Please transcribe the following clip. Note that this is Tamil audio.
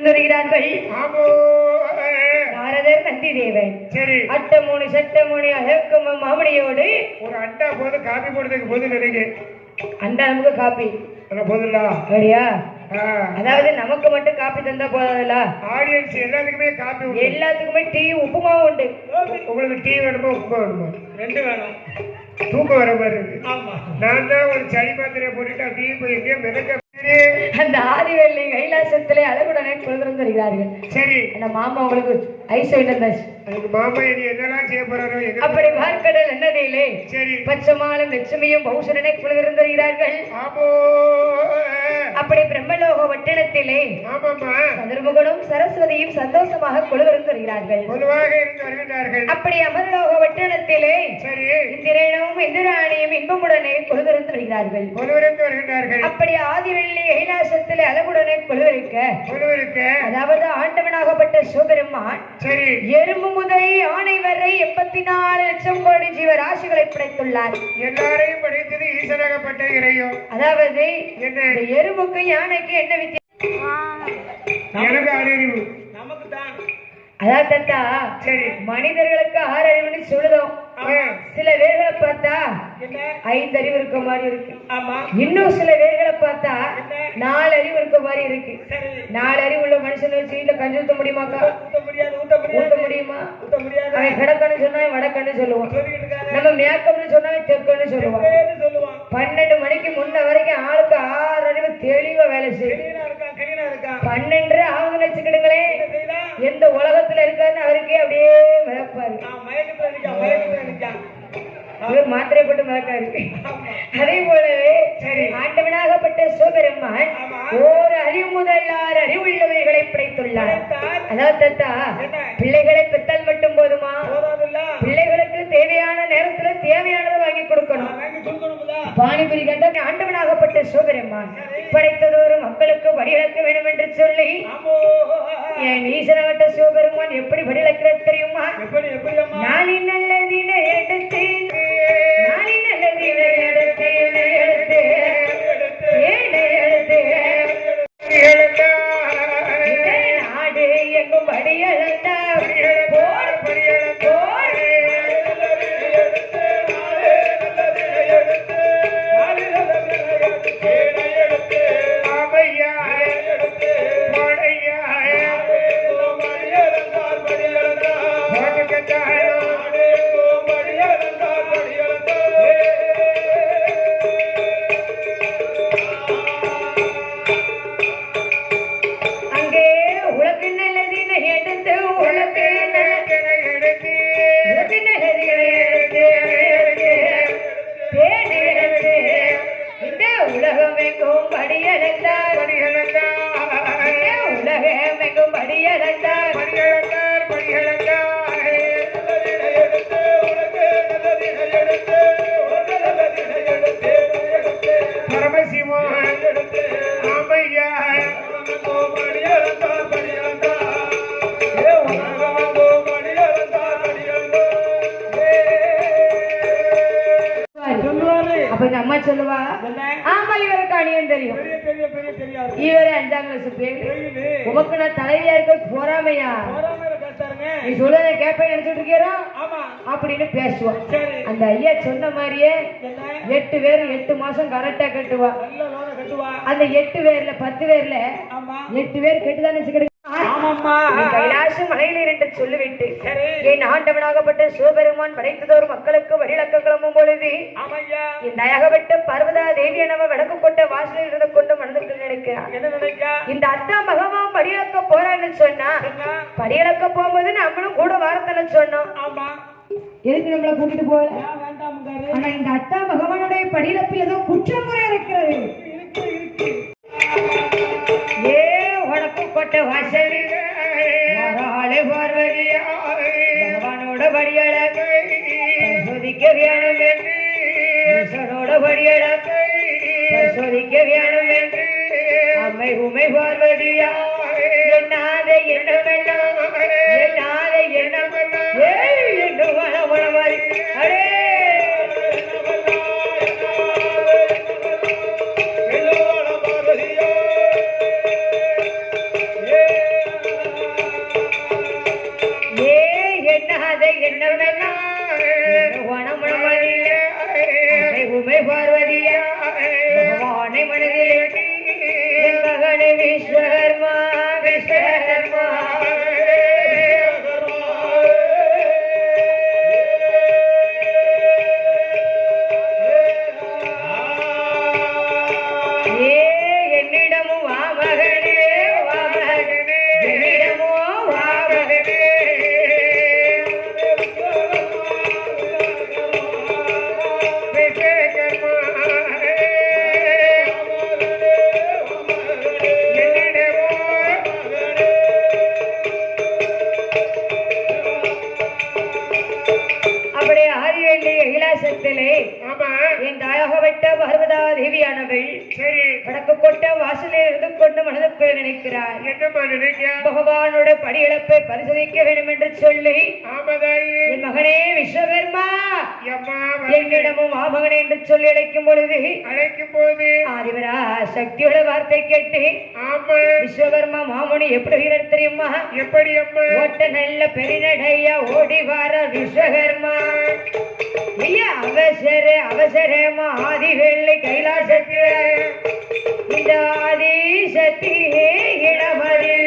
வருகிறார்கள். நாரதர் நந்தி தேவன் அட்டமோனி சட்டமோனி அழக்கும் மாமணியோடு ஒரு அண்டா போது காப்பி போடுறதுக்கு போது நினைங்க. அண்டா நமக்கு காப்பி போதுங்களா? சரியா? அதாவது நமக்கு மட்டும் காப்பி தந்தா போதாதுல, ஆடியன்ஸ் எல்லாத்துக்குமே காப்பி, எல்லாத்துக்குமே டீ உப்புமாவும் உண்டு. உங்களுக்கு டீ வேணுமா உப்புமா வேணுமா? ரெண்டு வேணும். தூக்கம் வர மாதிரி இருக்கு. நான் தான் ஒரு சளி மாத்திரையை போட்டுட்டு அப்படியே போய் எங்கேயும் மிதக்க. அந்த ஆதிவெள்ளி கைலாசத்திலே அழகுடனே குழந்தை வருகிறார்கள். சரி, அந்த மாமா உங்களுக்கு ஐஸ் வேண்டாச்சு. அதுக்கு மாமா இனி என்னெல்லாம் செய்ய போறாரோ. அப்படி பார்க்கடல் என்னதிலே சரி பச்சமாலும் லட்சுமியும் பௌசரனை குழந்தை வருகிறார்கள். அப்படி பிரம்மலோக வட்டணத்திலே சதுர்முகனும் சரஸ்வதியும் சந்தோஷமாக குழுவிருந்து வருகிறார்கள். அப்படி அமர்லோக வட்டணத்திலே இந்திரனும் இந்திராணியும் இன்பமுடனே குழுவிருந்து வருகிறார்கள். அப்படி ஆதிவெள்ளி கைலாசத்திலே அழகுடனே குழுவிருக்க, அதாவது ஆண்டவனாகப்பட்ட சிவபெருமான் எறும்பு முதல் யானை வரை 84 லட்சம் கோடி ஜீவராசிகளை படைத்துள்ளார். எல்லாரையும் படைத்தது ஈசனாகப்பட்ட இறைவன். அதாவது எறும்புக்கு யானைக்கு என்ன வித்தியாசம்? எனக்கு அறிவு, நமக்கு தான். அதான் தத்தா, மனிதர்களுக்கு 6 அறிவுன்னு சொல்லுதோம். சில வேர்களை பார்த்தா 5 அறிவு இருக்க மாதிரி இருக்கு. இன்னும் சில வேர்களை பார்த்தா 4 அறிவு இருக்க மாதிரி இருக்கு. 4 அறிவு உள்ள மனுஷனை வச்சு வீட்டுல கஞ்சி ஊத்த முடியுமாக்கா? ஊத்த முடியுமா? அவன் கிடக்கன்னு சொன்னா வடக்கன்னு சொல்லுவான். நம்ம மேக்கப்னு சொன்னா தெற்கன்னு சொல்லுவான். 12 மணிக்கு முன்ன வரைக்கும் ஆளுக்கு 6 அறிவு தெளிவா வேலை செய்யும். 12 ஆகுதுன்னு வச்சுக்கிடுங்களே, எந்த உலகத்துல இருக்காருன்னு அவருக்கே அப்படியே மிதப்பாரு. மாத்திரை போட்டு மிதக்காரு. அதே போலவே ஆண்டவனாகப்பட்ட சிவபெருமான் ஓர் அறிவு முதல் 6 அறிவுள்ளவைகளை படைத்துள்ளார். அதாவது தத்தா, பிள்ளைகளை பெற்றால் மட்டும் போதுமா? பிள்ளைகளுக்கு தேவையான நேரத்துல தேவையானதை வாங்கி கொடுக்கணும். பானிபுரி கண்ட ஆண்டவனாகப்பட்ட சிவபெருமான் படைத்ததோரு மக்களுக்கு வடிவிழக்க வேண்டும் என்று சொல்லி என் ஈசனவட்ட சிவபெருமான் எப்படி வடிவிழக்கிறது தெரியுமா? நாளின் நல்லதின எடுத்தேன், நாளின் நல்லதின எடுத்தேன், நாடு எங்கும் வடியழந்தார் போர் போர் உலகமெங்கும் படியடைந்தார், உலகமெங்கும் படியடைந்தார், பரமசிவன் ஆமையா அப்ப இந்த அம்மா சொல்லுவா, ஆமா இவருக்கு அணியன் தெரியும், இவரு 5ஆம் கிளாஸ் பேரு, உமக்கு நான் தலைவியா இருக்க போறாமையா, நீ சொல்லுறத கேட்பேன் நினைச்சிட்டு இருக்கிறா அப்படின்னு பேசுவான். அந்த ஐயா சொன்ன மாதிரியே 8 பேர் 8 மாசம் கரெக்டா கட்டுவா. அந்த 8 பேர்ல 10 பேர்ல 8 பேர் கெட்டுதான் வச்சுக்கிட்டு கைலாச மலையில் என்று சொல்லிவிட்டு என் ஆண்டவனாகப்பட்ட சிவபெருமான் படைத்ததோர் மக்களுக்கு வழிழக்க கிளம்பும் பொழுது இந்த அயகப்பட்ட பர்வதா தேவியானவ வடக்கு கொண்ட வாசலில் இருந்து கொண்டு மனதுக்கு நினைக்கிறான். இந்த அத்தா மகமான் படியிழக்க போறான்னு சொன்னா, படியிழக்க போகும்போது நம்மளும் கூட வாரத்துல சொன்னோம். எதுக்கு நம்மள கூட்டிட்டு போகல? ஆனா இந்த அத்தா பகவானுடைய படியிழப்பு ஏதோ குற்றமுறை இருக்கிறது. ஏ வடக்கு கொட்ட வாசலில் பார்வதியா பகவானோட படியழக பரிசோதிக்க வேணும் என்று, ஈசனோட படியழக பரிசோதிக்க வேணும் என்று அம்மை உமை பார்வதியா என்னாத எண்ணமெல்லாம் என்னாத எண்ணமெல்லாம் என்று வளமாறி அடே கொட்ட வாசலில் இருந்து கொண்டு மனதுக்குள் நினைக்கிறார். என்னம்மா நினைக்க? பகவானோட படியிழப்பை பரிசோதிக்க வேண்டும் என்று சொல்லி, ஆமாதாயே. என் மகனே விஸ்வகர்மா அம்மா என்னிடமும் ஆமகனே என்று சொல்லி அழைக்கும் பொழுது ஆதிவரா சக்தியோட வார்த்தை கேட்டு ஆமா விஸ்வகர்மா மாமுனி எப்படி தெரியுமா? எப்படி அம்மா? ஓட்ட நல்ல பெருநடையா ஓடி வார விஸ்வகர்மா ஐயா அவசர அவசரமா ஆதி வெள்ளை கைலாசத்தில் இந்த ஆதி சக்தி இடமதில்